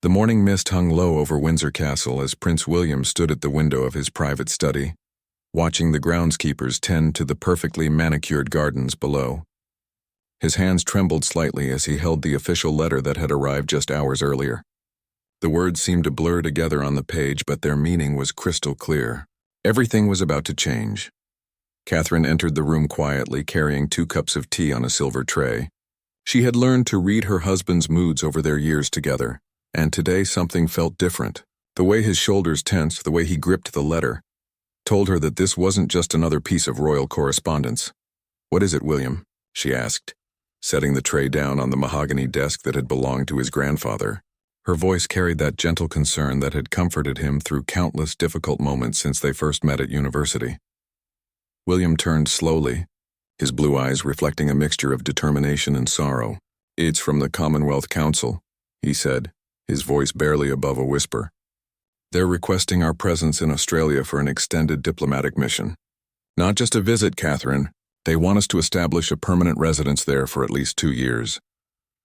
The morning mist hung low over Windsor Castle as Prince William stood at the window of his private study, watching the groundskeepers tend to the perfectly manicured gardens below. His hands trembled slightly as he held the official letter that had arrived just hours earlier. The words seemed to blur together on the page, but their meaning was crystal clear. Everything was about to change. Catherine entered the room quietly, carrying 2 cups of tea on a silver tray. She had learned to read her husband's moods over their years together, and today something felt different. The way his shoulders tensed, the way he gripped the letter, told her that this wasn't just another piece of royal correspondence. "What is it, William?" she asked, setting the tray down on the mahogany desk that had belonged to his grandfather. Her voice carried that gentle concern that had comforted him through countless difficult moments since they first met at university. William turned slowly, his blue eyes reflecting a mixture of determination and sorrow. "It's from the Commonwealth Council," he said, his voice barely above a whisper. "They're requesting our presence in Australia for an extended diplomatic mission. Not just a visit, Catherine. They want us to establish a permanent residence there for at least 2 years."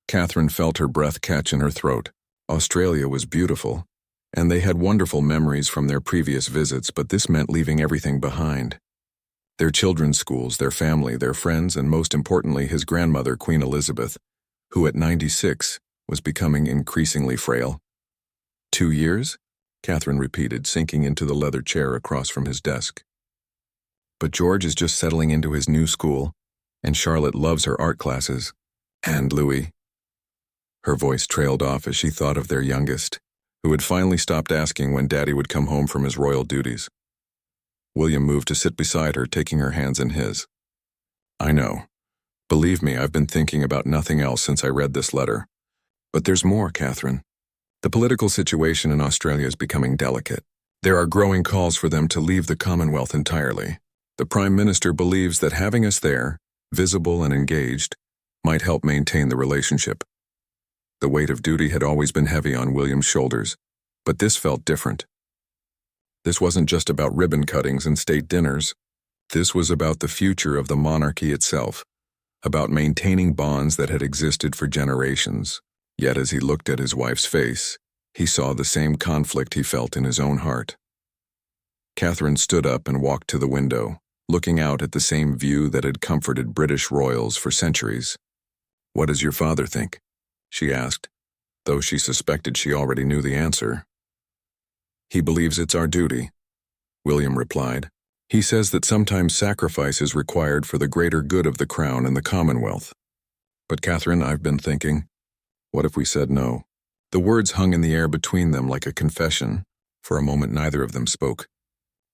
Catherine felt her breath catch in her throat. Australia was beautiful, and they had wonderful memories from their previous visits, but this meant leaving everything behind. Their children's schools, their family, their friends, and most importantly, his grandmother, Queen Elizabeth, who at 96 was becoming increasingly frail. 2 years? Catherine repeated, sinking into the leather chair across from his desk. "But George is just settling into his new school, and Charlotte loves her art classes. And Louis." Her voice trailed off as she thought of their youngest, who had finally stopped asking when Daddy would come home from his royal duties. William moved to sit beside her, taking her hands in his. "I know. Believe me, I've been thinking about nothing else since I read this letter. But there's more, Catherine. The political situation in Australia is becoming delicate. There are growing calls for them to leave the Commonwealth entirely. The Prime Minister believes that having us there, visible and engaged, might help maintain the relationship." The weight of duty had always been heavy on William's shoulders, but this felt different. This wasn't just about ribbon cuttings and state dinners. This was about the future of the monarchy itself, about maintaining bonds that had existed for generations. Yet as he looked at his wife's face, he saw the same conflict he felt in his own heart. Catherine stood up and walked to the window, looking out at the same view that had comforted British royals for centuries. "What does your father think?" she asked, though she suspected she already knew the answer. "He believes it's our duty," William replied. "He says that sometimes sacrifice is required for the greater good of the crown and the Commonwealth. But Catherine, I've been thinking, what if we said no?" The words hung in the air between them like a confession. For a moment neither of them spoke.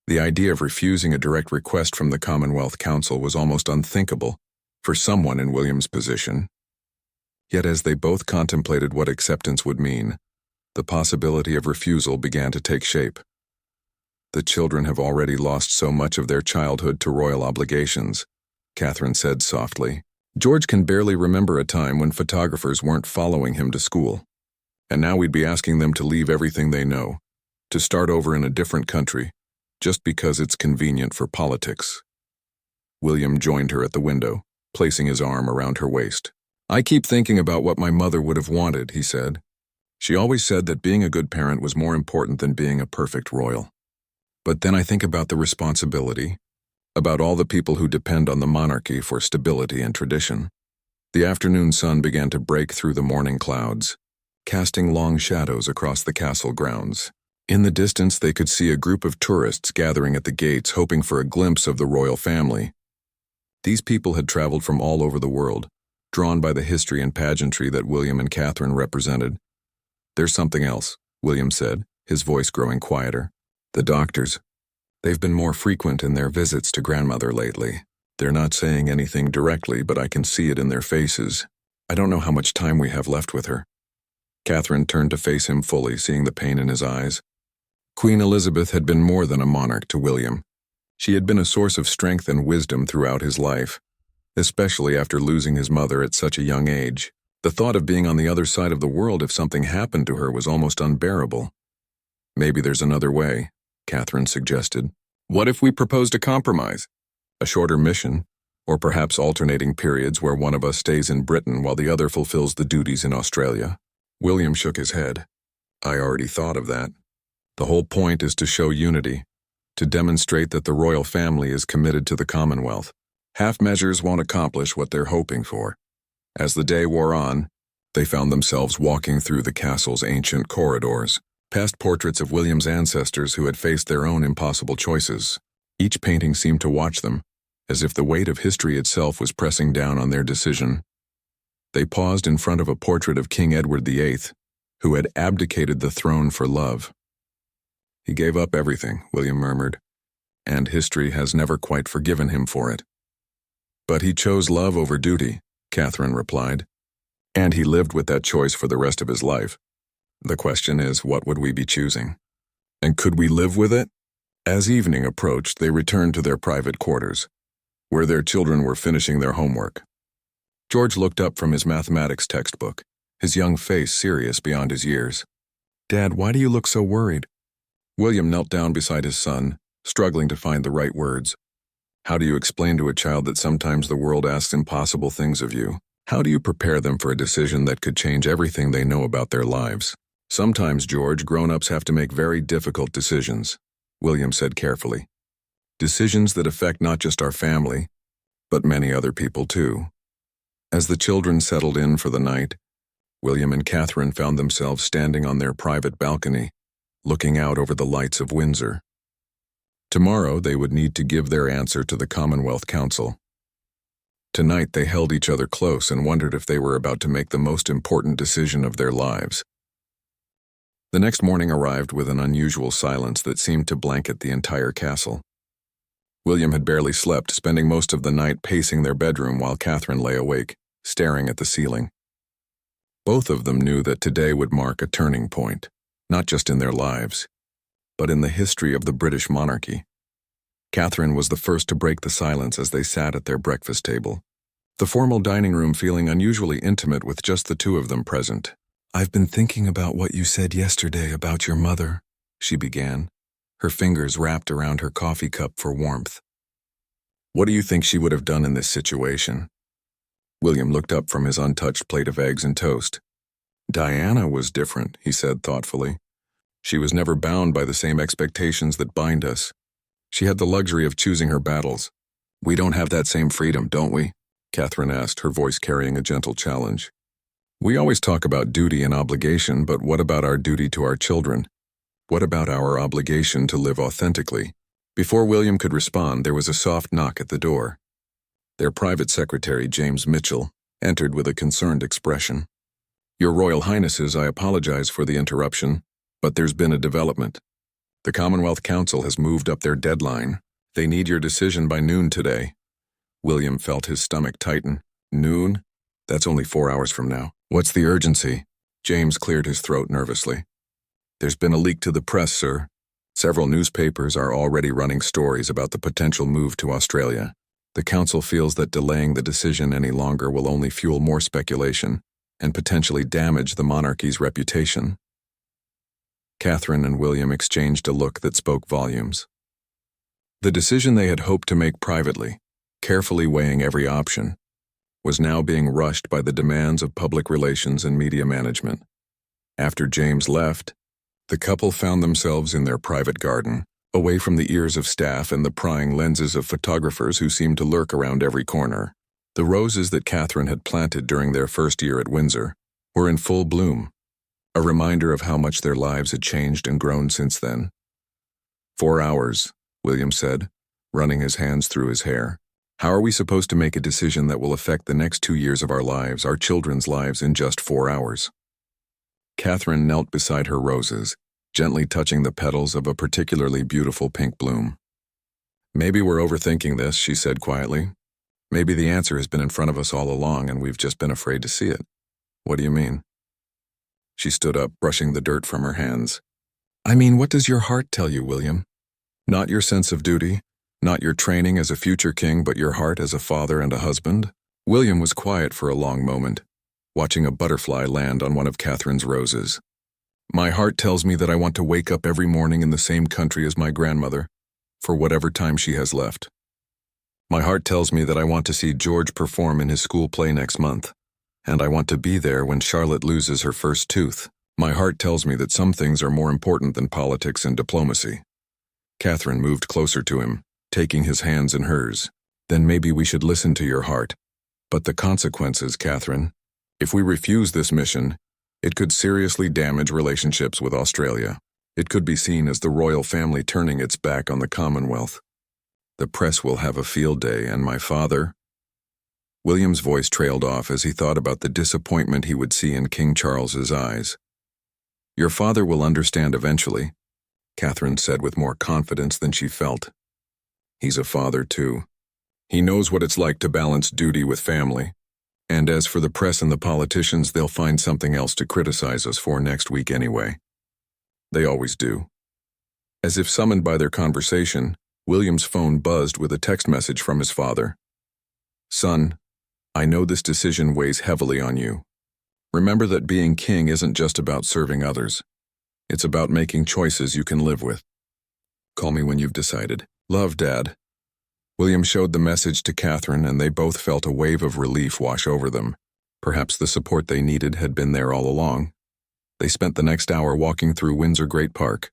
The idea of refusing a direct request from the Commonwealth Council was almost unthinkable for someone in William's position. Yet as they both contemplated what acceptance would mean, the possibility of refusal began to take shape. "The children have already lost so much of their childhood to royal obligations," Catherine said softly. "George can barely remember a time when photographers weren't following him to school. And now we'd be asking them to leave everything they know, to start over in a different country, just because it's convenient for politics." William joined her at the window, placing his arm around her waist. "I keep thinking about what my mother would have wanted," he said. "She always said that being a good parent was more important than being a perfect royal. But then I think about the responsibility, about all the people who depend on the monarchy for stability and tradition." The afternoon sun began to break through the morning clouds, casting long shadows across the castle grounds. In the distance they could see a group of tourists gathering at the gates, hoping for a glimpse of the royal family. These people had traveled from all over the world, drawn by the history and pageantry that William and Catherine represented. "There's something else," William said, his voice growing quieter. "The doctors. They've been more frequent in their visits to grandmother lately. They're not saying anything directly, but I can see it in their faces. I don't know how much time we have left with her." Catherine turned to face him fully, seeing the pain in his eyes. Queen Elizabeth had been more than a monarch to William. She had been a source of strength and wisdom throughout his life, especially after losing his mother at such a young age. The thought of being on the other side of the world if something happened to her was almost unbearable. "Maybe there's another way," Catherine suggested. "What if we proposed a compromise? A shorter mission, or perhaps alternating periods where one of us stays in Britain while the other fulfills the duties in Australia?" William shook his head. I already thought of that. The whole point is to show unity, to demonstrate that the royal family is committed to the Commonwealth. Half measures won't accomplish what they're hoping for. As the day wore on, they found themselves walking through the castle's ancient corridors, past portraits of William's ancestors who had faced their own impossible choices. Each painting seemed to watch them, as if the weight of history itself was pressing down on their decision. They paused in front of a portrait of King Edward VIII, who had abdicated the throne for love. He gave up everything, William murmured, and history has never quite forgiven him for it. But he chose love over duty, Catherine replied, and he lived with that choice for the rest of his life. The question is, what would we be choosing? And could we live with it? As evening approached, they returned to their private quarters, where their children were finishing their homework. George looked up from his mathematics textbook, his young face serious beyond his years. "Dad, why do you look so worried?" William knelt down beside his son, struggling to find the right words. How do you explain to a child that sometimes the world asks impossible things of you? How do you prepare them for a decision that could change everything they know about their lives? Sometimes, George, grown-ups have to make very difficult decisions, William said carefully. Decisions that affect not just our family, but many other people too. As the children settled in for the night, William and Catherine found themselves standing on their private balcony, looking out over the lights of Windsor. Tomorrow they would need to give their answer to the Commonwealth Council. Tonight they held each other close and wondered if they were about to make the most important decision of their lives. The next morning arrived with an unusual silence that seemed to blanket the entire castle. William had barely slept, spending most of the night pacing their bedroom while Catherine lay awake, staring at the ceiling. Both of them knew that today would mark a turning point, not just in their lives, but in the history of the British monarchy. Catherine was the first to break the silence as they sat at their breakfast table, the formal dining room feeling unusually intimate with just the two of them present. "I've been thinking about what you said yesterday about your mother," she began, her fingers wrapped around her coffee cup for warmth. "What do you think she would have done in this situation?" William looked up from his untouched plate of eggs and toast. "Diana was different," he said thoughtfully. "She was never bound by the same expectations that bind us. She had the luxury of choosing her battles. We don't have that same freedom, don't we?" Catherine asked, her voice carrying a gentle challenge. "We always talk about duty and obligation, but what about our duty to our children? What about our obligation to live authentically?" Before William could respond, there was a soft knock at the door. Their private secretary, James Mitchell, entered with a concerned expression. "Your Royal Highnesses, I apologize for the interruption, but there's been a development. The Commonwealth Council has moved up their deadline. They need your decision by noon today." William felt his stomach tighten. "Noon? That's only 4 hours from now. What's the urgency?" James cleared his throat nervously. "There's been a leak to the press, sir. Several newspapers are already running stories about the potential move to Australia. The Council feels that delaying the decision any longer will only fuel more speculation and potentially damage the monarchy's reputation." Catherine and William exchanged a look that spoke volumes. The decision they had hoped to make privately, carefully weighing every option, was now being rushed by the demands of public relations and media management. After James left, the couple found themselves in their private garden, away from the ears of staff and the prying lenses of photographers who seemed to lurk around every corner. The roses that Catherine had planted during their first year at Windsor were in full bloom, a reminder of how much their lives had changed and grown since then. 4 hours, William said, running his hands through his hair. "How are we supposed to make a decision that will affect the next 2 years of our lives, our children's lives, in just 4 hours? Catherine knelt beside her roses, gently touching the petals of a particularly beautiful pink bloom. "Maybe we're overthinking this," she said quietly. "Maybe the answer has been in front of us all along and we've just been afraid to see it." "What do you mean?" She stood up, brushing the dirt from her hands. "I mean, what does your heart tell you, William? Not your sense of duty, not your training as a future king, but your heart as a father and a husband?" William was quiet for a long moment, watching a butterfly land on one of Catherine's roses. "My heart tells me that I want to wake up every morning in the same country as my grandmother, for whatever time she has left. My heart tells me that I want to see George perform in his school play next month, and I want to be there when Charlotte loses her first tooth." My heart tells me that some things are more important than politics and diplomacy. Catherine moved closer to him, taking his hands in hers. Then maybe we should listen to your heart. But the consequences, Catherine. If we refuse this mission, it could seriously damage relationships with Australia. It could be seen as the royal family turning its back on the Commonwealth. The press will have a field day, and my father... William's voice trailed off as he thought about the disappointment he would see in King Charles's eyes. Your father will understand eventually, Catherine said with more confidence than she felt. He's a father, too. He knows what it's like to balance duty with family. And as for the press and the politicians, they'll find something else to criticize us for next week anyway. They always do. As if summoned by their conversation, William's phone buzzed with a text message from his father. Son, I know this decision weighs heavily on you. Remember that being king isn't just about serving others. It's about making choices you can live with. Call me when you've decided. Love, Dad. William showed the message to Catherine, and they both felt a wave of relief wash over them. Perhaps the support they needed had been there all along. They spent the next hour walking through Windsor Great Park,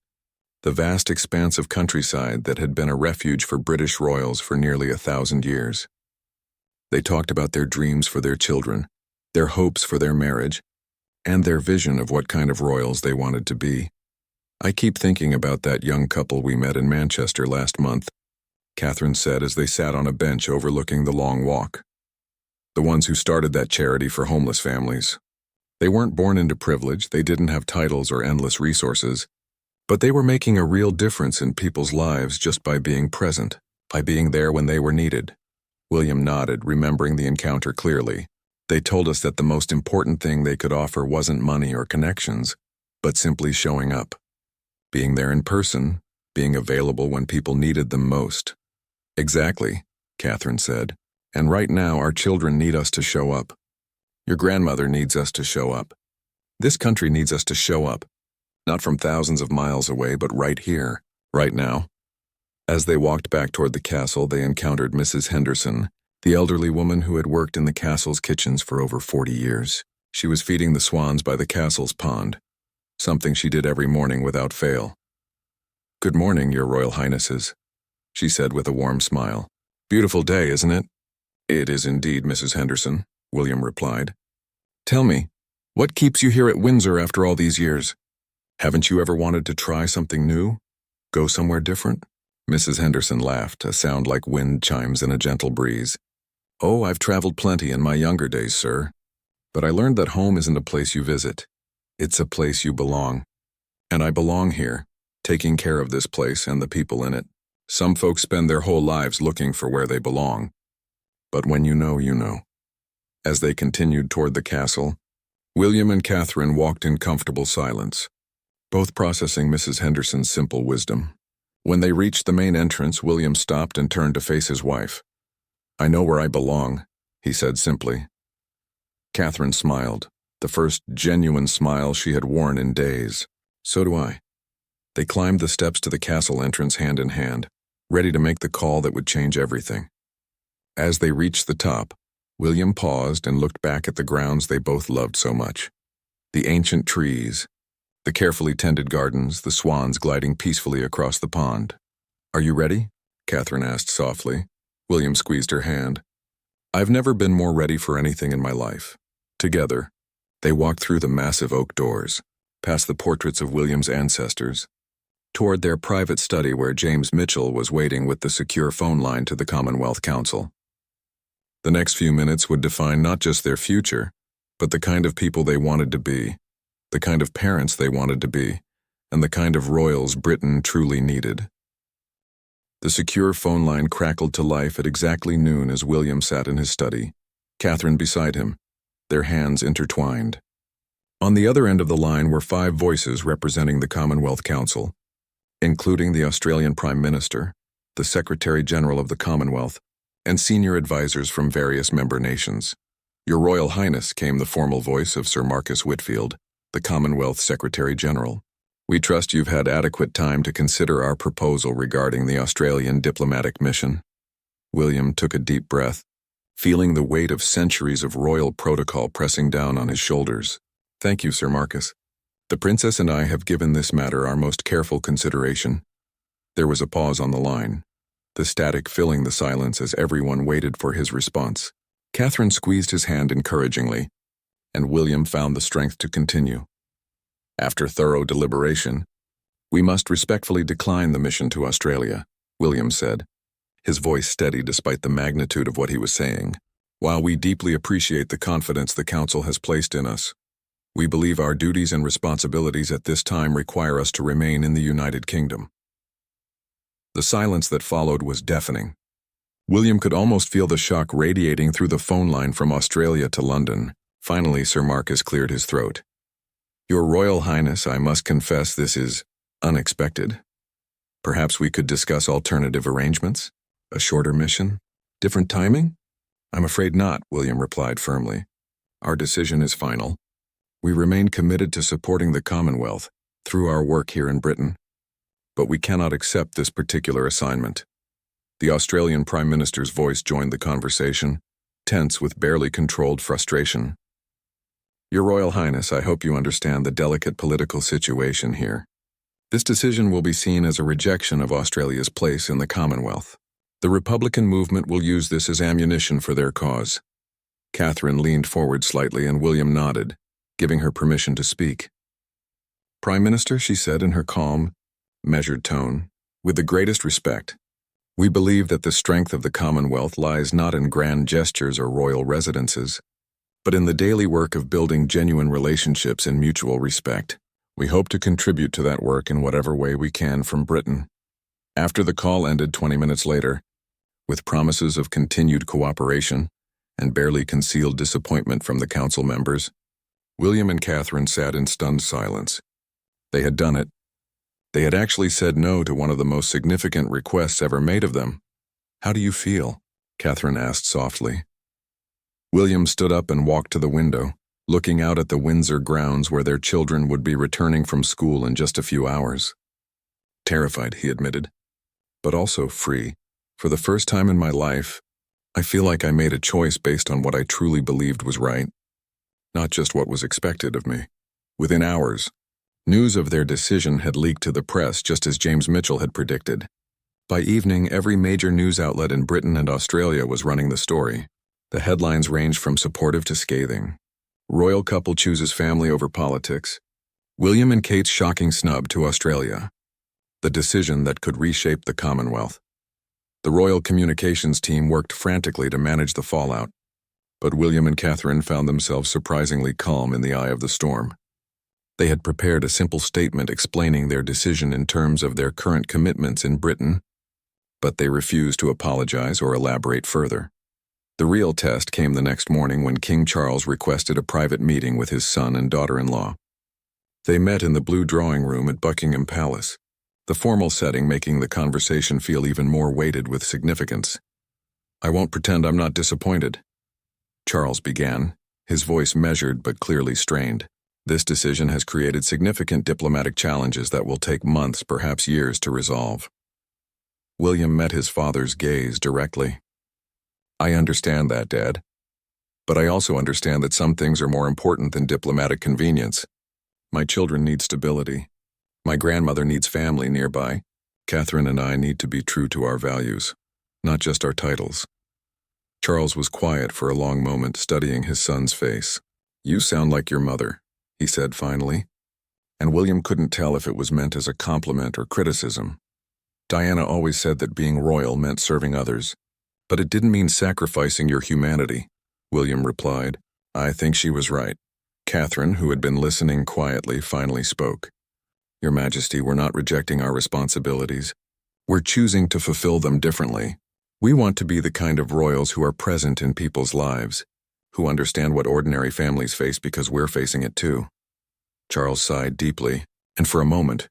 the vast expanse of countryside that had been a refuge for British royals for nearly 1,000 years. They talked about their dreams for their children, their hopes for their marriage, and their vision of what kind of royals they wanted to be. I keep thinking about that young couple we met in Manchester last month, Catherine said as they sat on a bench overlooking the long walk. The ones who started that charity for homeless families. They weren't born into privilege, they didn't have titles or endless resources, but they were making a real difference in people's lives just by being present, by being there when they were needed. William nodded, remembering the encounter clearly. They told us that the most important thing they could offer wasn't money or connections, but simply showing up. Being there in person, being available when people needed them most. Exactly, Catherine said. And right now our children need us to show up. Your grandmother needs us to show up. This country needs us to show up. Not from thousands of miles away, but right here, right now. As they walked back toward the castle, they encountered Mrs. Henderson, the elderly woman who had worked in the castle's kitchens for over 40 years. She was feeding the swans by the castle's pond, something she did every morning without fail. Good morning, Your Royal Highnesses, she said with a warm smile. Beautiful day, isn't it? It is indeed, Mrs. Henderson, William replied. Tell me, what keeps you here at Windsor after all these years? Haven't you ever wanted to try something new? Go somewhere different? Mrs. Henderson laughed, a sound like wind chimes in a gentle breeze. Oh, I've traveled plenty in my younger days, sir. But I learned that home isn't a place you visit. It's a place you belong. And I belong here, taking care of this place and the people in it. Some folks spend their whole lives looking for where they belong. But when you know, you know. As they continued toward the castle, William and Catherine walked in comfortable silence, both processing Mrs. Henderson's simple wisdom. When they reached the main entrance, William stopped and turned to face his wife. I know where I belong, he said simply. Catherine smiled, the first genuine smile she had worn in days. So do I. They climbed the steps to the castle entrance hand in hand, ready to make the call that would change everything. As they reached the top, William paused and looked back at the grounds they both loved so much. The ancient trees, the carefully tended gardens, the swans gliding peacefully across the pond. Are you ready? Catherine asked softly. William squeezed her hand. I've never been more ready for anything in my life. Together, they walked through the massive oak doors, past the portraits of William's ancestors, toward their private study where James Mitchell was waiting with the secure phone line to the Commonwealth Council. The next few minutes would define not just their future, but the kind of people they wanted to be, the kind of parents they wanted to be, and the kind of royals Britain truly needed. The secure phone line crackled to life at exactly noon as William sat in his study, Catherine beside him, their hands intertwined. On the other end of the line were 5 voices representing the Commonwealth Council, including the Australian Prime Minister, the Secretary-General of the Commonwealth, and senior advisors from various member nations. Your Royal Highness, came the formal voice of Sir Marcus Whitfield, the Commonwealth Secretary-General. We trust you've had adequate time to consider our proposal regarding the Australian diplomatic mission. William took a deep breath, feeling the weight of centuries of royal protocol pressing down on his shoulders. Thank you, Sir Marcus. The princess and I have given this matter our most careful consideration. There was a pause on the line, the static filling the silence as everyone waited for his response. Catherine squeezed his hand encouragingly, and William found the strength to continue. After thorough deliberation, "We must respectfully decline the mission to Australia," William said, his voice steady despite the magnitude of what he was saying. "While we deeply appreciate the confidence the Council has placed in us, we believe our duties and responsibilities at this time require us to remain in the United Kingdom." The silence that followed was deafening. William could almost feel the shock radiating through the phone line from Australia to London. Finally, Sir Marcus cleared his throat. "Your Royal Highness, I must confess this is unexpected. Perhaps we could discuss alternative arrangements? A shorter mission? Different timing?" "I'm afraid not," William replied firmly. "Our decision is final. We remain committed to supporting the Commonwealth through our work here in Britain, but we cannot accept this particular assignment." The Australian Prime Minister's voice joined the conversation, tense with barely controlled frustration. "Your Royal Highness, I hope you understand the delicate political situation here. This decision will be seen as a rejection of Australia's place in the Commonwealth. The Republican movement will use this as ammunition for their cause." Catherine leaned forward slightly and William nodded, giving her permission to speak. "Prime Minister," she said in her calm, measured tone, "with the greatest respect, we believe that the strength of the Commonwealth lies not in grand gestures or royal residences, but in the daily work of building genuine relationships and mutual respect. We hope to contribute to that work in whatever way we can from Britain." After the call ended 20 minutes later, with promises of continued cooperation and barely concealed disappointment from the council members, William and Catherine sat in stunned silence. They had done it. They had actually said no to one of the most significant requests ever made of them. "How do you feel?" Catherine asked softly. William stood up and walked to the window, looking out at the Windsor grounds where their children would be returning from school in just a few hours. "Terrified," he admitted, "but also free. For the first time in my life, I feel like I made a choice based on what I truly believed was right, not just what was expected of me." Within hours, news of their decision had leaked to the press just as James Mitchell had predicted. By evening, every major news outlet in Britain and Australia was running the story. The headlines ranged from supportive to scathing. "Royal couple chooses family over politics. William and Kate's shocking snub to Australia. The decision that could reshape the Commonwealth." The royal communications team worked frantically to manage the fallout, but William and Catherine found themselves surprisingly calm in the eye of the storm. They had prepared a simple statement explaining their decision in terms of their current commitments in Britain, but they refused to apologize or elaborate further. The real test came the next morning when King Charles requested a private meeting with his son and daughter-in-law. They met in the blue drawing room at Buckingham Palace, the formal setting making the conversation feel even more weighted with significance. "I won't pretend I'm not disappointed," Charles began, his voice measured but clearly strained. "This decision has created significant diplomatic challenges that will take months, perhaps years, to resolve." William met his father's gaze directly. "I understand that, Dad. But I also understand that some things are more important than diplomatic convenience. My children need stability. My grandmother needs family nearby. Catherine and I need to be true to our values, not just our titles." Charles was quiet for a long moment, studying his son's face. "You sound like your mother," he said finally, and William couldn't tell if it was meant as a compliment or criticism. "Diana always said that being royal meant serving others, but it didn't mean sacrificing your humanity," William replied. "I think she was right." Catherine, who had been listening quietly, finally spoke. "Your Majesty, we're not rejecting our responsibilities. We're choosing to fulfill them differently. We want to be the kind of royals who are present in people's lives, who understand what ordinary families face because we're facing it too." Charles sighed deeply, and for a moment,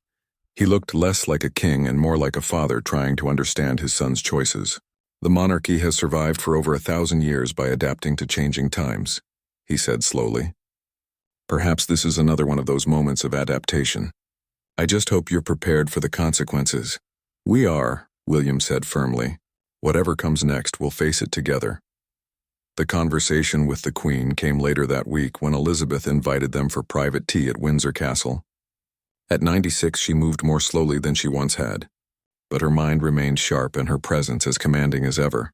he looked less like a king and more like a father trying to understand his son's choices. "The monarchy has survived for over 1,000 years by adapting to changing times," he said slowly. "Perhaps this is another one of those moments of adaptation. I just hope you're prepared for the consequences." "We are," William said firmly. "Whatever comes next, we'll face it together." The conversation with the Queen came later that week when Elizabeth invited them for private tea at Windsor Castle. At 96, she moved more slowly than she once had, but her mind remained sharp and her presence as commanding as ever.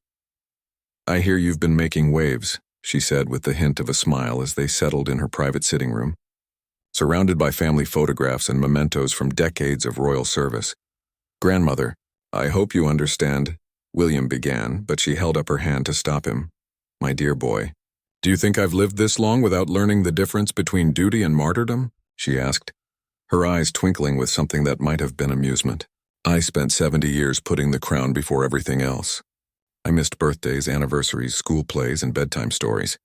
"I hear you've been making waves," she said with the hint of a smile as they settled in her private sitting room. Surrounded by family photographs and mementos from decades of royal service. "Grandmother, I hope you understand," William began, but she held up her hand to stop him. "My dear boy, do you think I've lived this long without learning the difference between duty and martyrdom?" she asked, her eyes twinkling with something that might have been amusement. "I spent 70 years putting the crown before everything else. I missed birthdays, anniversaries, school plays, and bedtime stories.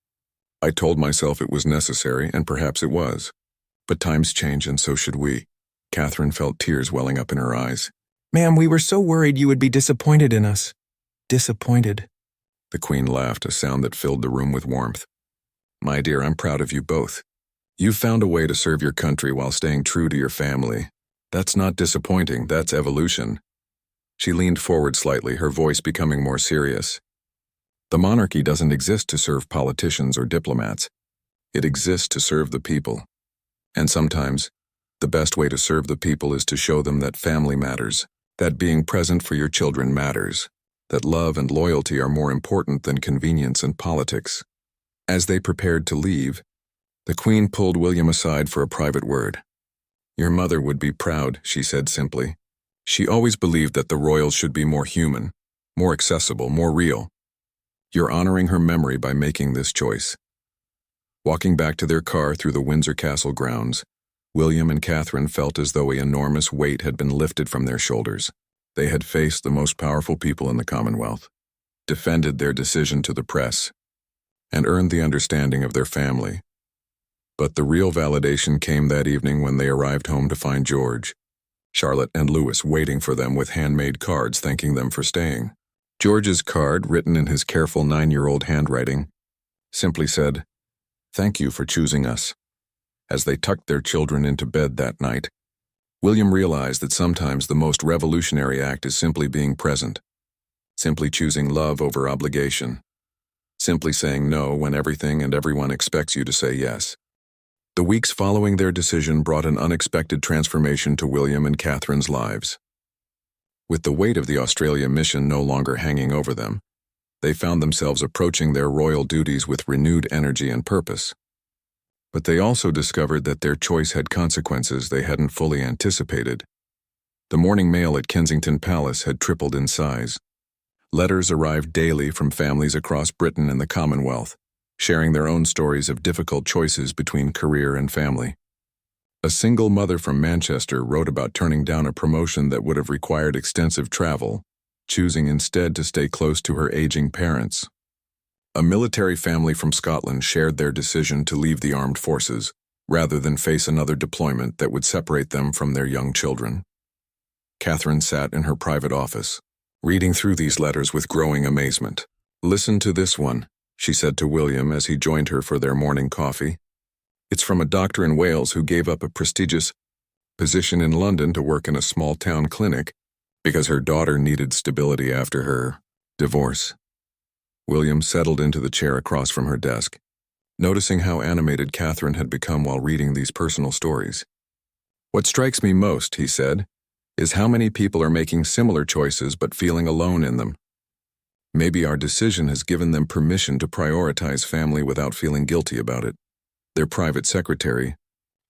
I told myself it was necessary, and perhaps it was. But times change, and so should we." Catherine felt tears welling up in her eyes. "Ma'am, we were so worried you would be disappointed in us." "Disappointed?" The Queen laughed, a sound that filled the room with warmth. "My dear, I'm proud of you both. You've found a way to serve your country while staying true to your family. That's not disappointing, that's evolution." She leaned forward slightly, her voice becoming more serious. "The monarchy doesn't exist to serve politicians or diplomats. It exists to serve the people. And sometimes, the best way to serve the people is to show them that family matters, that being present for your children matters, that love and loyalty are more important than convenience and politics." As they prepared to leave, the Queen pulled William aside for a private word. "Your mother would be proud," she said simply. "She always believed that the royals should be more human, more accessible, more real. You're honoring her memory by making this choice." Walking back to their car through the Windsor Castle grounds, William and Catherine felt as though an enormous weight had been lifted from their shoulders. They had faced the most powerful people in the Commonwealth, defended their decision to the press, and earned the understanding of their family. But the real validation came that evening when they arrived home to find George, Charlotte, and Louis waiting for them with handmade cards thanking them for staying. George's card, written in his careful 9-year-old handwriting, simply said, "Thank you for choosing us." As they tucked their children into bed that night, William realized that sometimes the most revolutionary act is simply being present, simply choosing love over obligation, simply saying no when everything and everyone expects you to say yes. The weeks following their decision brought an unexpected transformation to William and Catherine's lives. With the weight of the Australia mission no longer hanging over them, they found themselves approaching their royal duties with renewed energy and purpose. But they also discovered that their choice had consequences they hadn't fully anticipated. The morning mail at Kensington Palace had tripled in size. Letters arrived daily from families across Britain and the Commonwealth, sharing their own stories of difficult choices between career and family. A single mother from Manchester wrote about turning down a promotion that would have required extensive travel, choosing instead to stay close to her aging parents. A military family from Scotland shared their decision to leave the armed forces, rather than face another deployment that would separate them from their young children. Catherine sat in her private office, reading through these letters with growing amazement. "Listen to this one," she said to William as he joined her for their morning coffee. "It's from a doctor in Wales who gave up a prestigious position in London to work in a small-town clinic because her daughter needed stability after her divorce." William settled into the chair across from her desk, noticing how animated Catherine had become while reading these personal stories. "What strikes me most," he said, "is how many people are making similar choices but feeling alone in them. Maybe our decision has given them permission to prioritize family without feeling guilty about it." Their private secretary,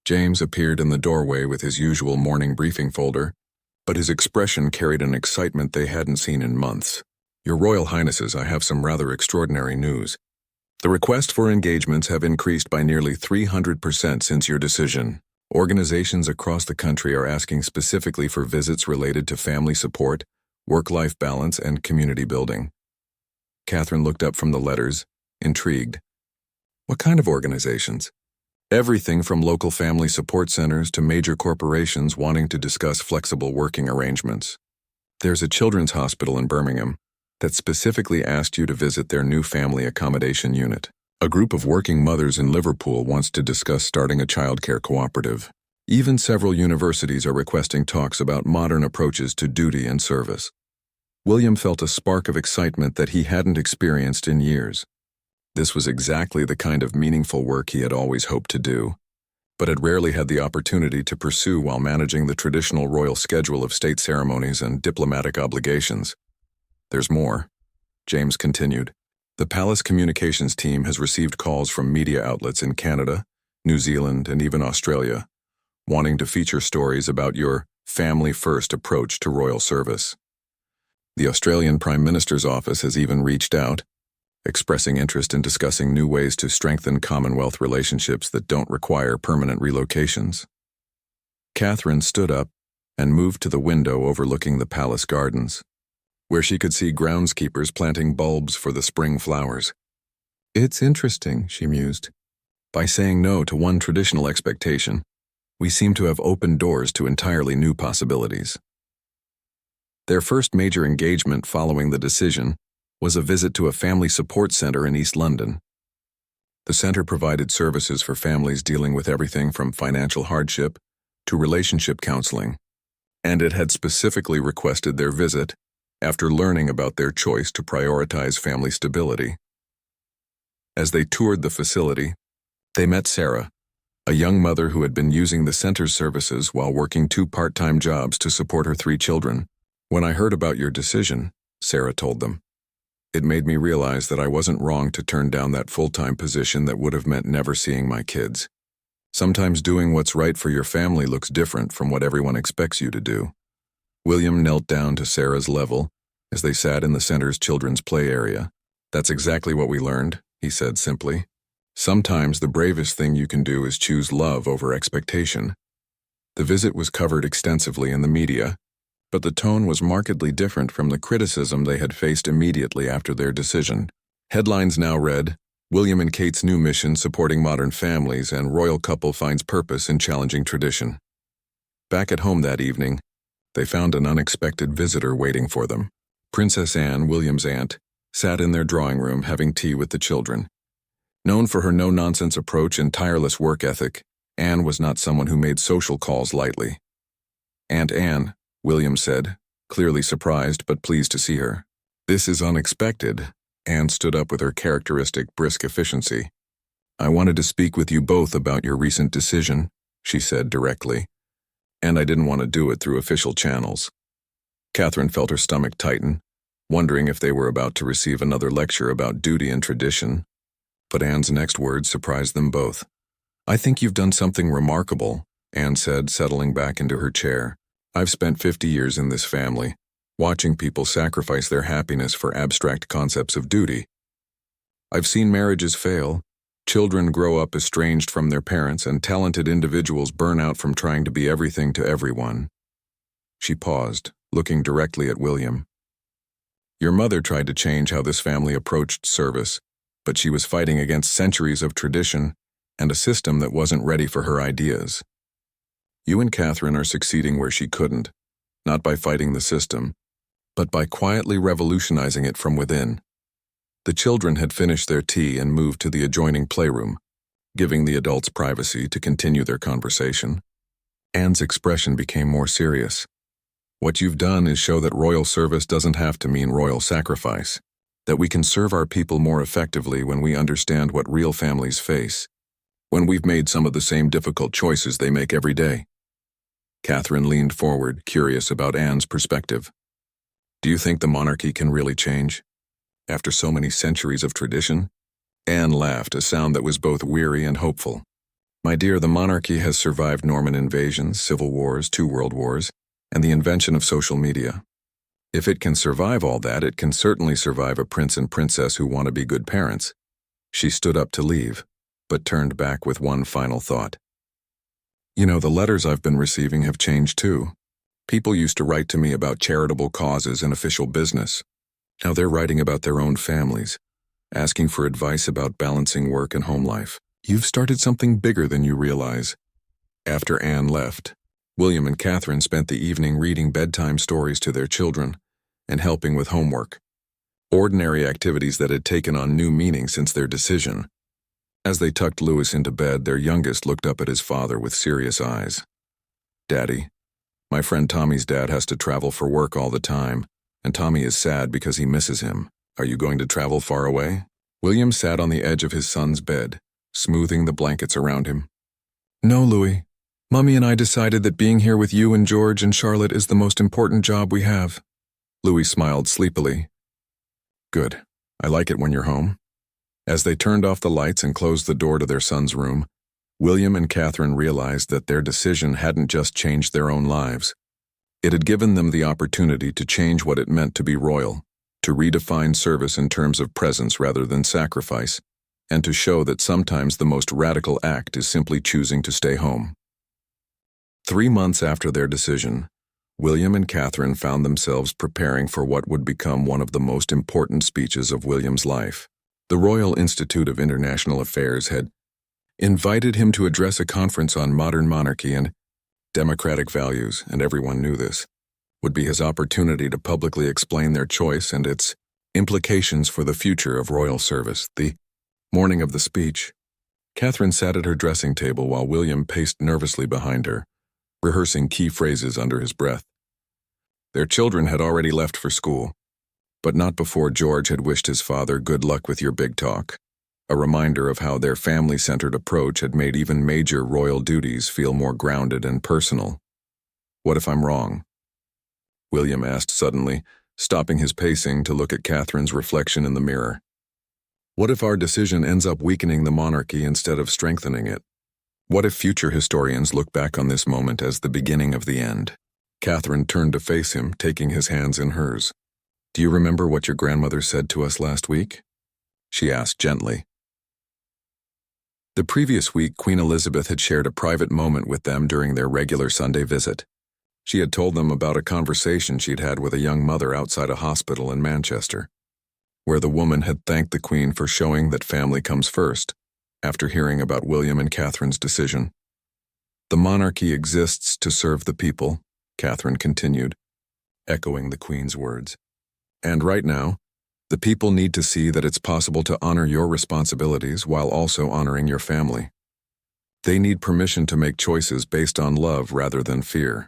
James, appeared in the doorway with his usual morning briefing folder, but his expression carried an excitement they hadn't seen in months. "Your Royal Highnesses, I have some rather extraordinary news. The request for engagements have increased by nearly 300% since your decision. Organizations across the country are asking specifically for visits related to family support, work-life balance, and community building." Catherine looked up from the letters, intrigued. "What kind of organizations?" "Everything from local family support centers to major corporations wanting to discuss flexible working arrangements. There's a children's hospital in Birmingham that specifically asked you to visit their new family accommodation unit. A group of working mothers in Liverpool wants to discuss starting a childcare cooperative. Even several universities are requesting talks about modern approaches to duty and service." William felt a spark of excitement that he hadn't experienced in years. This was exactly the kind of meaningful work he had always hoped to do. but had rarely had the opportunity to pursue while managing the traditional royal schedule of state ceremonies and diplomatic obligations. There's more, James continued. The palace communications team has received calls from media outlets in Canada, New Zealand, and even Australia, wanting to feature stories about your family-first approach to royal service. The Australian Prime Minister's office has even reached out, expressing interest in discussing new ways to strengthen Commonwealth relationships that don't require permanent relocations. Catherine stood up and moved to the window overlooking the palace gardens, where she could see groundskeepers planting bulbs for the spring flowers. It's interesting, she mused. By saying no to one traditional expectation, we seem to have opened doors to entirely new possibilities. Their first major engagement following the decision was a visit to a family support center in East London. The center provided services for families dealing with everything from financial hardship to relationship counseling, and it had specifically requested their visit after learning about their choice to prioritize family stability. As they toured the facility, they met Sarah, a young mother who had been using the center's services while working 2 part-time jobs to support her 3 children. When I heard about your decision, Sarah told them, it made me realize that I wasn't wrong to turn down that full-time position that would have meant never seeing my kids. Sometimes doing what's right for your family looks different from what everyone expects you to do. William knelt down to Sarah's level as they sat in the center's children's play area. That's exactly what we learned, he said simply. Sometimes the bravest thing you can do is choose love over expectation. The visit was covered extensively in the media, but the tone was markedly different from the criticism they had faced immediately after their decision. Headlines now read, William and Kate's new mission supporting modern families and royal couple finds purpose in challenging tradition. Back at home that evening, they found an unexpected visitor waiting for them. Princess Anne, William's aunt, sat in their drawing room having tea with the children. Known for her no-nonsense approach and tireless work ethic, Anne was not someone who made social calls lightly. Aunt Anne, William said, clearly surprised but pleased to see her. This is unexpected. Anne stood up with her characteristic brisk efficiency. I wanted to speak with you both about your recent decision, she said directly, and I didn't want to do it through official channels. Catherine felt her stomach tighten, wondering if they were about to receive another lecture about duty and tradition. But Anne's next words surprised them both. I think you've done something remarkable, Anne said, settling back into her chair. I've spent 50 years in this family, watching people sacrifice their happiness for abstract concepts of duty. I've seen marriages fail, children grow up estranged from their parents, and talented individuals burn out from trying to be everything to everyone. She paused, looking directly at William. Your mother tried to change how this family approached service, but she was fighting against centuries of tradition and a system that wasn't ready for her ideas. You and Catherine are succeeding where she couldn't, not by fighting the system, but by quietly revolutionizing it from within. The children had finished their tea and moved to the adjoining playroom, giving the adults privacy to continue their conversation. Anne's expression became more serious. What you've done is show that royal service doesn't have to mean royal sacrifice, that we can serve our people more effectively when we understand what real families face, when we've made some of the same difficult choices they make every day. Catherine leaned forward, curious about Anne's perspective. Do you think the monarchy can really change? After so many centuries of tradition? Anne laughed, a sound that was both weary and hopeful. My dear, the monarchy has survived Norman invasions, civil wars, 2 world wars, and the invention of social media. If it can survive all that, it can certainly survive a prince and princess who want to be good parents. She stood up to leave, but turned back with one final thought. You know, the letters I've been receiving have changed too. People used to write to me about charitable causes and official business. Now they're writing about their own families, asking for advice about balancing work and home life. You've started something bigger than you realize. After Anne left, William and Catherine spent the evening reading bedtime stories to their children and helping with homework, ordinary activities that had taken on new meaning since their decision. As they tucked Louis into bed, their youngest looked up at his father with serious eyes. Daddy, my friend Tommy's dad has to travel for work all the time, and Tommy is sad because he misses him. Are you going to travel far away? William sat on the edge of his son's bed, smoothing the blankets around him. No, Louis. Mummy and I decided that being here with you and George and Charlotte is the most important job we have. Louis smiled sleepily. Good. I like it when you're home. As they turned off the lights and closed the door to their son's room, William and Catherine realized that their decision hadn't just changed their own lives. It had given them the opportunity to change what it meant to be royal, to redefine service in terms of presence rather than sacrifice, and to show that sometimes the most radical act is simply choosing to stay home. 3 months after their decision, William and Catherine found themselves preparing for what would become one of the most important speeches of William's life. The Royal Institute of International Affairs had invited him to address a conference on modern monarchy and democratic values, and everyone knew this would be his opportunity to publicly explain their choice and its implications for the future of royal service. The morning of the speech, Catherine sat at her dressing table while William paced nervously behind her, rehearsing key phrases under his breath. Their children had already left for school, but not before George had wished his father good luck with your big talk, a reminder of how their family-centered approach had made even major royal duties feel more grounded and personal. What if I'm wrong? William asked suddenly, stopping his pacing to look at Catherine's reflection in the mirror. What if our decision ends up weakening the monarchy instead of strengthening it? What if future historians look back on this moment as the beginning of the end? Catherine turned to face him, taking his hands in hers. Do you remember what your grandmother said to us last week? She asked gently. The previous week, Queen Elizabeth had shared a private moment with them during their regular Sunday visit. She had told them about a conversation she'd had with a young mother outside a hospital in Manchester, where the woman had thanked the Queen for showing that family comes first, after hearing about William and Catherine's decision. The monarchy exists to serve the people, Catherine continued, echoing the Queen's words. And right now, the people need to see that it's possible to honor your responsibilities while also honoring your family. They need permission to make choices based on love rather than fear.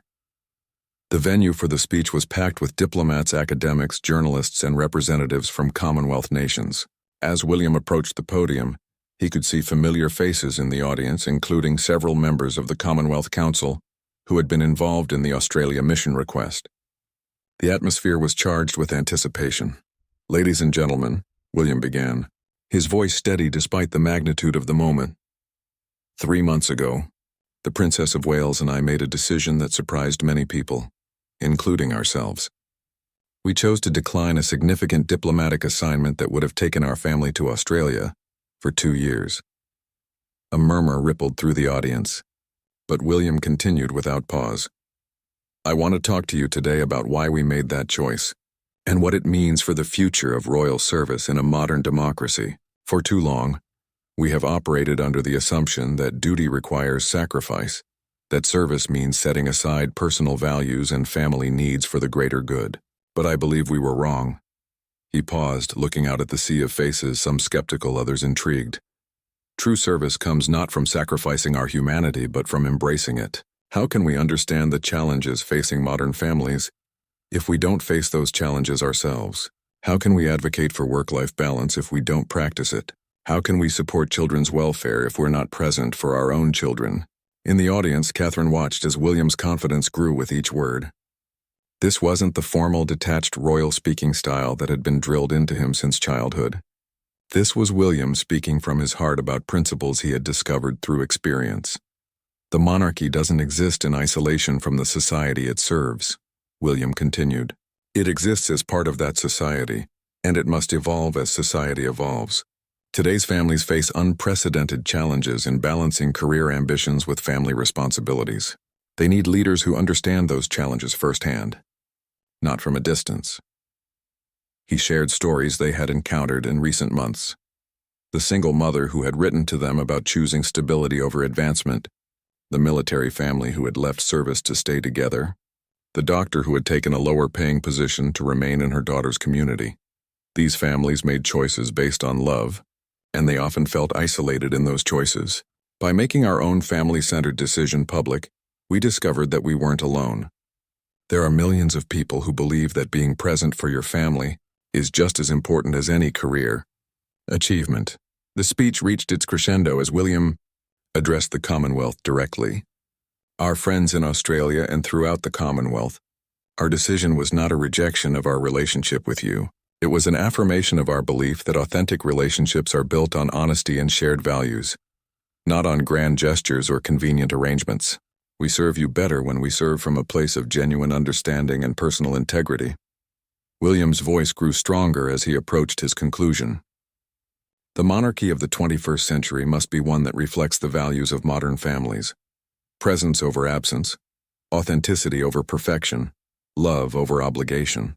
The venue for the speech was packed with diplomats, academics, journalists, and representatives from Commonwealth nations. As William approached the podium, he could see familiar faces in the audience, including several members of the Commonwealth Council who had been involved in the Australia mission request. The atmosphere was charged with anticipation. Ladies and gentlemen, William began, his voice steady despite the magnitude of the moment. 3 months ago, the Princess of Wales and I made a decision that surprised many people, including ourselves. We chose to decline a significant diplomatic assignment that would have taken our family to Australia for 2 years. A murmur rippled through the audience, but William continued without pause. I want to talk to you today about why we made that choice, and what it means for the future of royal service in a modern democracy. For too long, we have operated under the assumption that duty requires sacrifice, that service means setting aside personal values and family needs for the greater good. But I believe we were wrong. He paused, looking out at the sea of faces, some skeptical, others intrigued. True service comes not from sacrificing our humanity, but from embracing it. How can we understand the challenges facing modern families if we don't face those challenges ourselves? How can we advocate for work-life balance if we don't practice it? How can we support children's welfare if we're not present for our own children? In the audience, Catherine watched as William's confidence grew with each word. This wasn't the formal, detached royal speaking style that had been drilled into him since childhood. This was William speaking from his heart about principles he had discovered through experience. The monarchy doesn't exist in isolation from the society it serves, William continued. It exists as part of that society, and it must evolve as society evolves. Today's families face unprecedented challenges in balancing career ambitions with family responsibilities. They need leaders who understand those challenges firsthand, not from a distance. He shared stories they had encountered in recent months. The single mother who had written to them about choosing stability over advancement, the military family who had left service to stay together, the doctor who had taken a lower-paying position to remain in her daughter's community. These families made choices based on love, and they often felt isolated in those choices. By making our own family-centered decision public, we discovered that we weren't alone. There are millions of people who believe that being present for your family is just as important as any career achievement. The speech reached its crescendo as William addressed the Commonwealth directly. Our friends in Australia and throughout the Commonwealth, our decision was not a rejection of our relationship with you. It was an affirmation of our belief that authentic relationships are built on honesty and shared values, not on grand gestures or convenient arrangements. We serve you better when we serve from a place of genuine understanding and personal integrity. William's voice grew stronger as he approached his conclusion. The monarchy of the 21st century must be one that reflects the values of modern families: presence over absence, authenticity over perfection, love over obligation.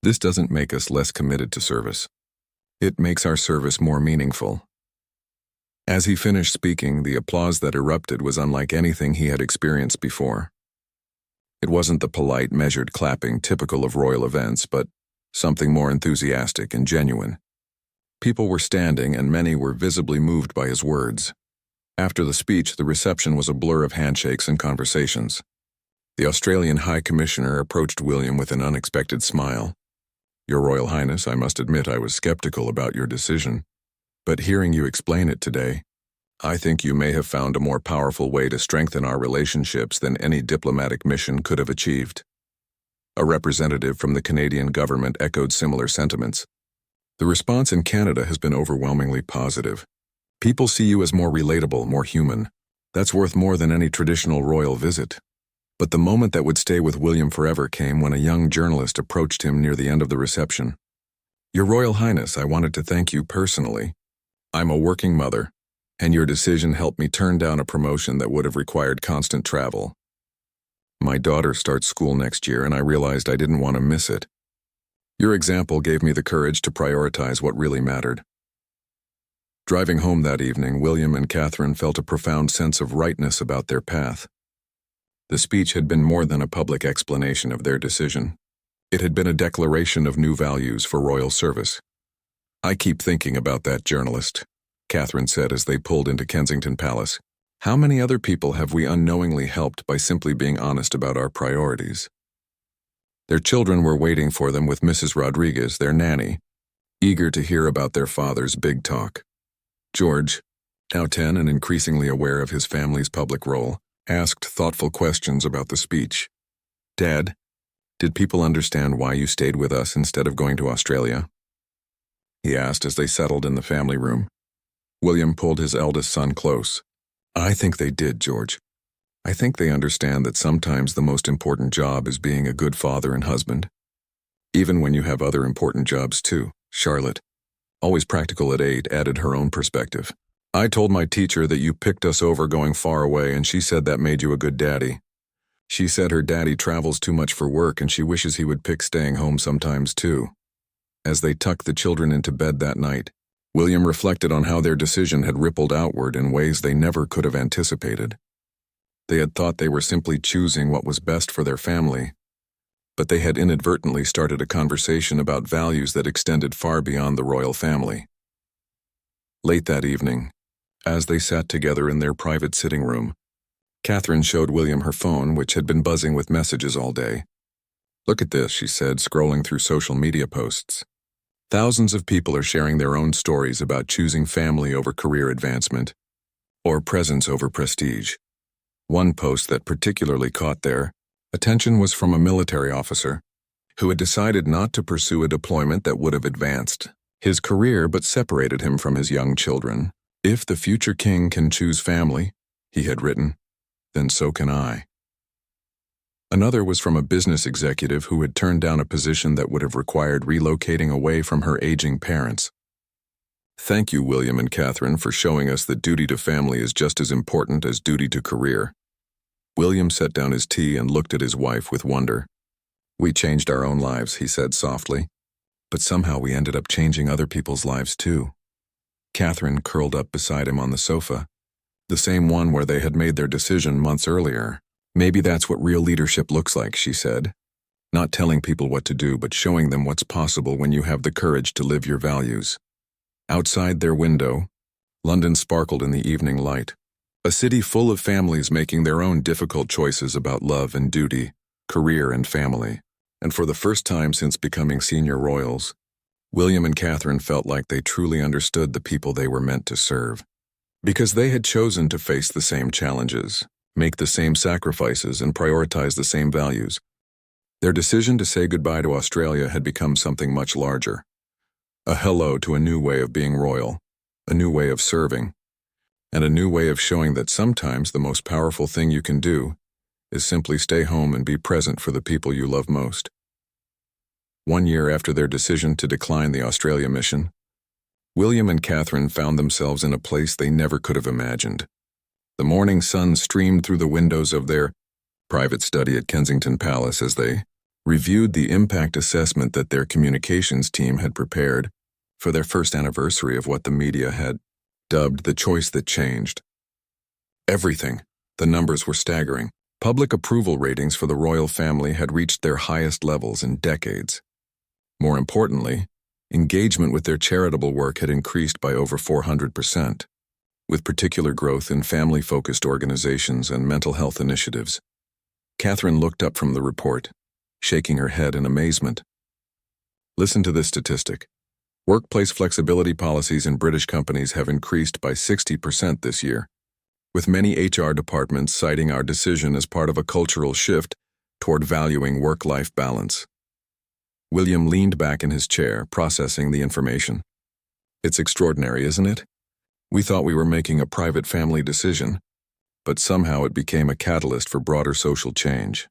This doesn't make us less committed to service. It makes our service more meaningful. As he finished speaking, the applause that erupted was unlike anything he had experienced before. It wasn't the polite, measured clapping typical of royal events, but something more enthusiastic and genuine. People were standing, and many were visibly moved by his words. After the speech, the reception was a blur of handshakes and conversations. The Australian High Commissioner approached William with an unexpected smile. "Your Royal Highness, I must admit I was skeptical about your decision, but hearing you explain it today, I think you may have found a more powerful way to strengthen our relationships than any diplomatic mission could have achieved." A representative from the Canadian government echoed similar sentiments. "The response in Canada has been overwhelmingly positive. People see you as more relatable, more human. That's worth more than any traditional royal visit." But the moment that would stay with William forever came when a young journalist approached him near the end of the reception. "Your Royal Highness, I wanted to thank you personally. I'm a working mother, and your decision helped me turn down a promotion that would have required constant travel. My daughter starts school next year, and I realized I didn't want to miss it. Your example gave me the courage to prioritize what really mattered." Driving home that evening, William and Catherine felt a profound sense of rightness about their path. The speech had been more than a public explanation of their decision. It had been a declaration of new values for royal service. "I keep thinking about that journalist," Catherine said as they pulled into Kensington Palace. "How many other people have we unknowingly helped by simply being honest about our priorities?" Their children were waiting for them with Mrs. Rodriguez, their nanny, eager to hear about their father's big talk. George, now 10 and increasingly aware of his family's public role, asked thoughtful questions about the speech. "Dad, did people understand why you stayed with us instead of going to Australia?" he asked as they settled in the family room. William pulled his eldest son close. "I think they did, George. I think they understand that sometimes the most important job is being a good father and husband. Even when you have other important jobs too." Charlotte, always practical at 8, added her own perspective. "I told my teacher that you picked us over going far away, and she said that made you a good daddy. She said her daddy travels too much for work, and she wishes he would pick staying home sometimes too." As they tucked the children into bed that night, William reflected on how their decision had rippled outward in ways they never could have anticipated. They had thought they were simply choosing what was best for their family, but they had inadvertently started a conversation about values that extended far beyond the royal family. Late that evening, as they sat together in their private sitting room, Catherine showed William her phone, which had been buzzing with messages all day. "Look at this," she said, scrolling through social media posts. "Thousands of people are sharing their own stories about choosing family over career advancement, or presence over prestige." One post that particularly caught their attention was from a military officer who had decided not to pursue a deployment that would have advanced his career but separated him from his young children. "If the future king can choose family," he had written, "then so can I." Another was from a business executive who had turned down a position that would have required relocating away from her aging parents. "Thank you, William and Catherine, for showing us that duty to family is just as important as duty to career." William set down his tea and looked at his wife with wonder. "We changed our own lives," he said softly, "but somehow we ended up changing other people's lives too." Catherine curled up beside him on the sofa, the same one where they had made their decision months earlier. "Maybe that's what real leadership looks like," she said. "Not telling people what to do, but showing them what's possible when you have the courage to live your values." Outside their window, London sparkled in the evening light. A city full of families making their own difficult choices about love and duty, career and family. And for the first time since becoming senior royals, William and Catherine felt like they truly understood the people they were meant to serve. Because they had chosen to face the same challenges, make the same sacrifices, and prioritize the same values. Their decision to say goodbye to Australia had become something much larger. A hello to a new way of being royal, a new way of serving, and a new way of showing that sometimes the most powerful thing you can do is simply stay home and be present for the people you love most. 1 year after their decision to decline the Australia mission, William and Catherine found themselves in a place they never could have imagined. The morning sun streamed through the windows of their private study at Kensington Palace as they reviewed the impact assessment that their communications team had prepared for their first anniversary of what the media had dubbed the choice that changed. Everything. The numbers were staggering. Public approval ratings for the royal family had reached their highest levels in decades. More importantly, engagement with their charitable work had increased by over 400%, with particular growth in family-focused organizations and mental health initiatives. Catherine looked up from the report, shaking her head in amazement. Listen to this statistic. Workplace flexibility policies in British companies have increased by 60% this year, with many HR departments citing our decision as part of a cultural shift toward valuing work-life balance. William leaned back in his chair, processing the information. It's extraordinary, isn't it? We thought we were making a private family decision, but somehow it became a catalyst for broader social change.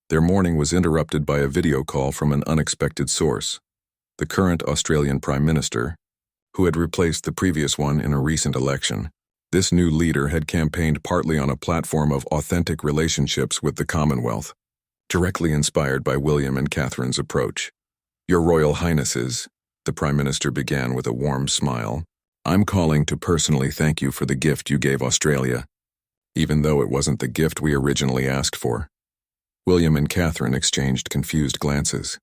Their morning was interrupted by a video call from an unexpected source, the current Australian Prime Minister, who had replaced the previous one in a recent election. This new leader had campaigned partly on a platform of authentic relationships with the Commonwealth, directly inspired by William and Catherine's approach. Your Royal Highnesses, the Prime Minister began with a warm smile, I'm calling to personally thank you for the gift you gave Australia, even though it wasn't the gift we originally asked for. William and Catherine exchanged confused glances.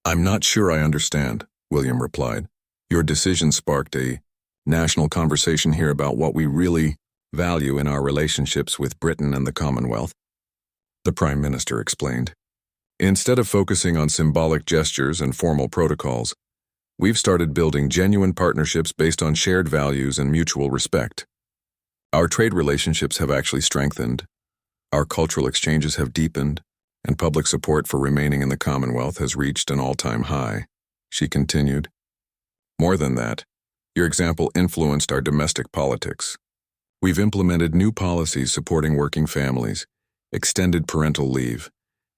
I'm not sure I understand, William replied. Your decision sparked a national conversation here about what we really value in our relationships with Britain and the Commonwealth, the Prime Minister explained. Instead of focusing on symbolic gestures and formal protocols, we've started building genuine partnerships based on shared values and mutual respect. Our trade relationships have actually strengthened, our cultural exchanges have deepened, and public support for remaining in the Commonwealth has reached an all-time high, she continued. More than that, your example influenced our domestic politics. We've implemented new policies supporting working families, extended parental leave,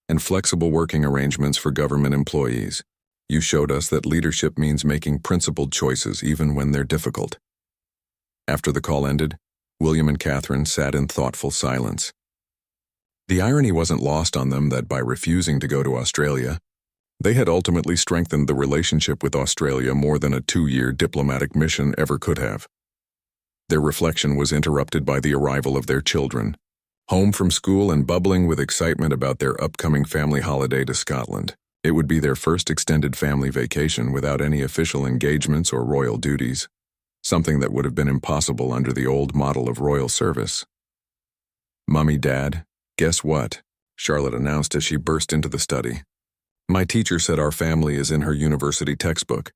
and flexible working arrangements for government employees. You showed us that leadership means making principled choices even when they're difficult. After the call ended, William and Catherine sat in thoughtful silence. The irony wasn't lost on them that by refusing to go to Australia, they had ultimately strengthened the relationship with Australia more than a 2-year diplomatic mission ever could have. Their reflection was interrupted by the arrival of their children, home from school and bubbling with excitement about their upcoming family holiday to Scotland. It would be their first extended family vacation without any official engagements or royal duties, something that would have been impossible under the old model of royal service. Mummy, Dad, guess what? Charlotte announced as she burst into the study. My teacher said our family is in her university textbook.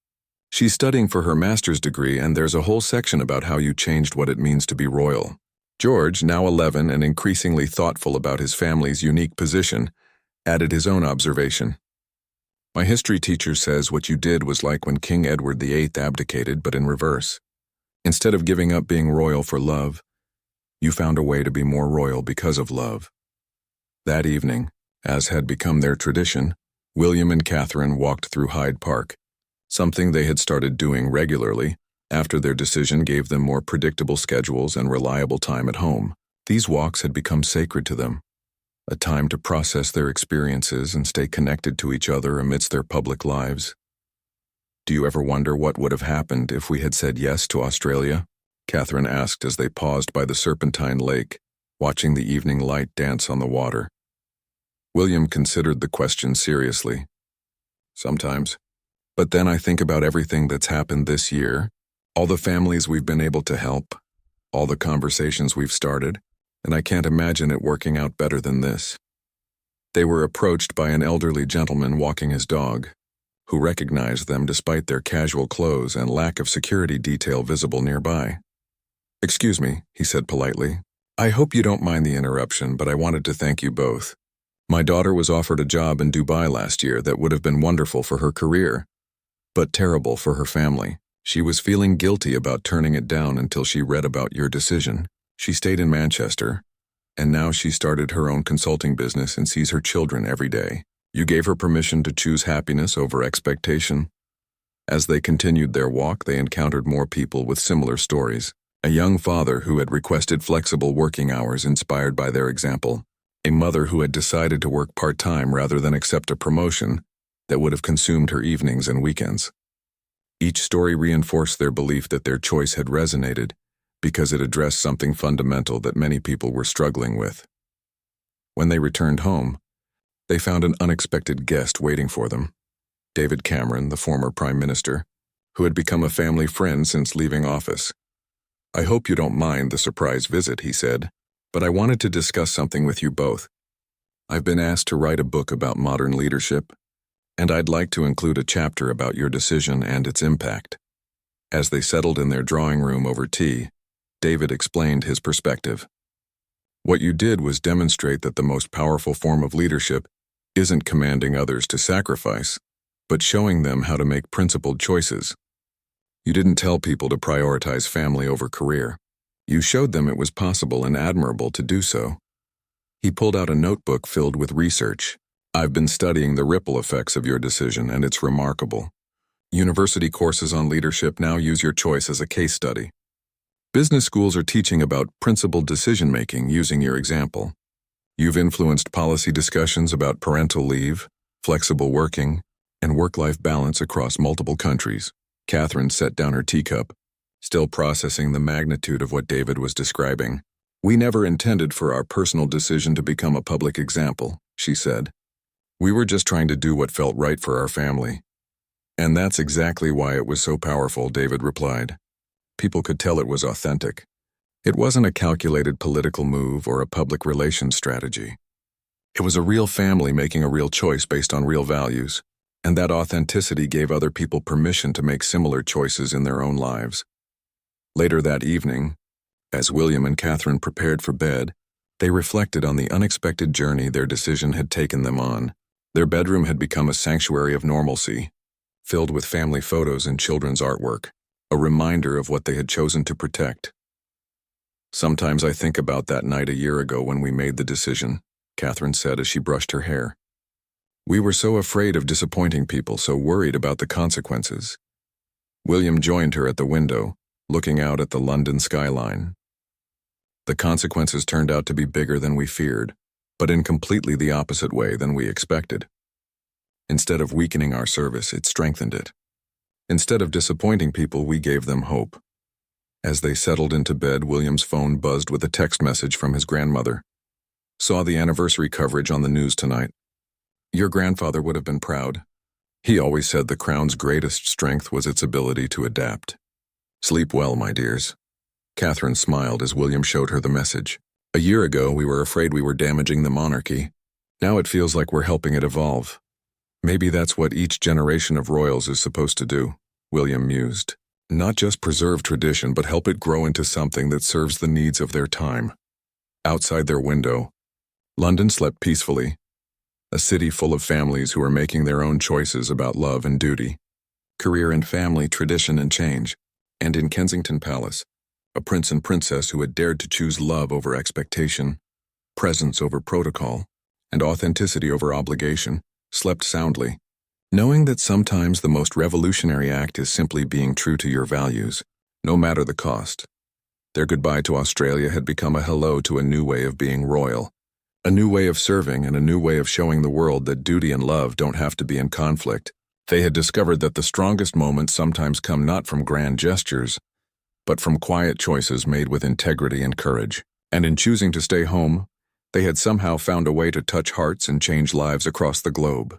She's studying for her master's degree, and there's a whole section about how you changed what it means to be royal. George, now 11 and increasingly thoughtful about his family's unique position, added his own observation. My history teacher says what you did was like when King Edward VIII abdicated, but in reverse. Instead of giving up being royal for love, you found a way to be more royal because of love. That evening, as had become their tradition, William and Catherine walked through Hyde Park, something they had started doing regularly after their decision gave them more predictable schedules and reliable time at home. These walks had become sacred to them, a time to process their experiences and stay connected to each other amidst their public lives. Do you ever wonder what would have happened if we had said yes to Australia? Catherine asked as they paused by the Serpentine Lake, watching the evening light dance on the water. William considered the question seriously. Sometimes. But then I think about everything that's happened this year, all the families we've been able to help, all the conversations we've started, and I can't imagine it working out better than this. They were approached by an elderly gentleman walking his dog, who recognized them despite their casual clothes and lack of security detail visible nearby. "Excuse me," he said politely. "I hope you don't mind the interruption, but I wanted to thank you both. My daughter was offered a job in Dubai last year that would have been wonderful for her career, but terrible for her family. She was feeling guilty about turning it down until she read about your decision. She stayed in Manchester, and now she started her own consulting business and sees her children every day. You gave her permission to choose happiness over expectation." As they continued their walk, they encountered more people with similar stories. A young father who had requested flexible working hours inspired by their example. A mother who had decided to work part-time rather than accept a promotion that would have consumed her evenings and weekends. Each story reinforced their belief that their choice had resonated because it addressed something fundamental that many people were struggling with. When they returned home, they found an unexpected guest waiting for them. David Cameron, the former Prime Minister, who had become a family friend since leaving office. "I hope you don't mind the surprise visit," he said, "but I wanted to discuss something with you both. I've been asked to write a book about modern leadership, and I'd like to include a chapter about your decision and its impact." As they settled in their drawing room over tea, David explained his perspective. "What you did was demonstrate that the most powerful form of leadership isn't commanding others to sacrifice, but showing them how to make principled choices. You didn't tell people to prioritize family over career. You showed them it was possible and admirable to do so." He pulled out a notebook filled with research. "I've been studying the ripple effects of your decision, and it's remarkable. University courses on leadership now use your choice as a case study. Business schools are teaching about principled decision-making using your example. You've influenced policy discussions about parental leave, flexible working, and work-life balance across multiple countries." Catherine set down her teacup, still processing the magnitude of what David was describing. "We never intended for our personal decision to become a public example," she said. "We were just trying to do what felt right for our family." "And that's exactly why it was so powerful," David replied. "People could tell it was authentic. It wasn't a calculated political move or a public relations strategy. It was a real family making a real choice based on real values, and that authenticity gave other people permission to make similar choices in their own lives." Later that evening, as William and Catherine prepared for bed, they reflected on the unexpected journey their decision had taken them on. Their bedroom had become a sanctuary of normalcy, filled with family photos and children's artwork, a reminder of what they had chosen to protect. "Sometimes I think about that night a year ago when we made the decision," Catherine said as she brushed her hair. "We were so afraid of disappointing people, so worried about the consequences." William joined her at the window, looking out at the London skyline. "The consequences turned out to be bigger than we feared, but in completely the opposite way than we expected. Instead of weakening our service, it strengthened it. Instead of disappointing people, we gave them hope." As they settled into bed, William's phone buzzed with a text message from his grandmother. "Saw the anniversary coverage on the news tonight. Your grandfather would have been proud. He always said the Crown's greatest strength was its ability to adapt. Sleep well, my dears." Catherine smiled as William showed her the message. "A year ago, we were afraid we were damaging the monarchy. Now it feels like we're helping it evolve. Maybe that's what each generation of royals is supposed to do," William mused. "Not just preserve tradition, but help it grow into something that serves the needs of their time." Outside their window, London slept peacefully, a city full of families who are making their own choices about love and duty, career and family, tradition and change. And in Kensington Palace, a prince and princess who had dared to choose love over expectation, presence over protocol, and authenticity over obligation, slept soundly, knowing that sometimes the most revolutionary act is simply being true to your values, no matter the cost. Their goodbye to Australia had become a hello to a new way of being royal, a new way of serving, and a new way of showing the world that duty and love don't have to be in conflict. They had discovered that the strongest moments sometimes come not from grand gestures, but from quiet choices made with integrity and courage. And in choosing to stay home, they had somehow found a way to touch hearts and change lives across the globe.